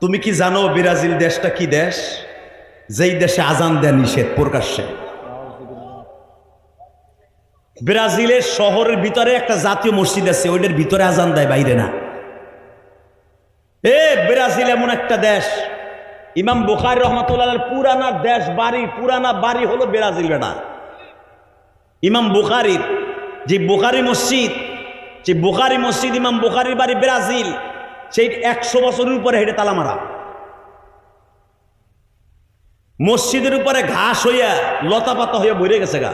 তুমি কি জানো ব্রাজিল দেশটা কি দেশ? যেই দেশে আজান দেয়া নিষেধ প্রকাশ্যে। ব্রাজিলের শহরের ভিতরে একটা জাতীয় মসজিদ আছে, ওইটার ভিতরে আজান দেয়, বাইরে না। ব্রাজিল এমন একটা দেশ, ইমাম বুখারী রহমাতুল্লাহ পুরানা দেশ বাড়ি, পুরানা বাড়ি হলো ব্রাজিল। বেটা ইমাম বুখারীর যে বুখারী মসজিদ, ইমাম বুখারীর বাড়ি ব্রাজিল, সেই 100 বছরের উপরে হেঁটে তালা মারা। মসজিদের উপরে ঘাস হইয়া লতা পাতা হইয়া ভরে গেছে গা।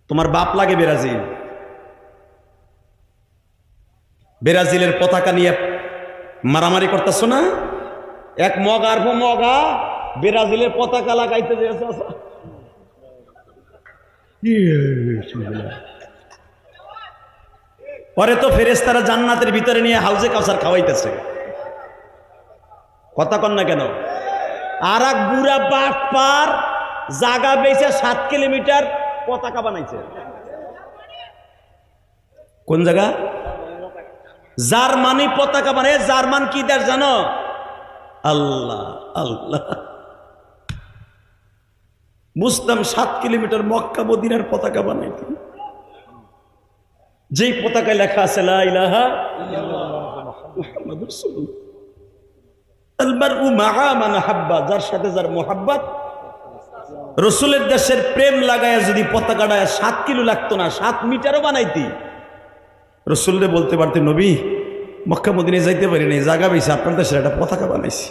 তোমার বাপ লাগে ব্রাজিল। ব্রাজিলের পতাকা নিয়ে মারামারি করতেছো না? এক মগার মগা ব্রাজিলের পতাকা লাগাইতে যেছে। পরে তো ফেরেশতারা জান্নাতের ভিতরে নিয়ে হাউজে কাউসার খাওয়াইতেছে। কথা কন না কেন? আর এক বুড়া বাট পার জাগা বেচে 7 কিলোমিটার পতাকা বানাইছে। কোন জায়গা? জার্মানি পতাকা বানায়। জার্মান কি দেশ জানো? আল্লাহ আল্লাহ, বুঝতাম 7 কিলোমিটার মক্কা মদিনার পতাকা বানাইতে। যেই পতাকায় লেখা আছে লা ইলাহা ইল্লাল্লাহ মুহাম্মাদুর রাসূলুল্লাহ, আল মারউ মাআ মান হাব্বা, যার সাথে যার মোহাব্বত। রসুলের দেশের প্রেম লাগায়া যদি পতাকাটা 7 কিলো লাগতো না, 7 মিটারও বানাইতি, রসুলরে বলতে পারতে নবী মক্কা মদিনায় যাইতে পারি নাই, জায়গা বেশি আপনার দেশের একটা পতাকা বানাইছি।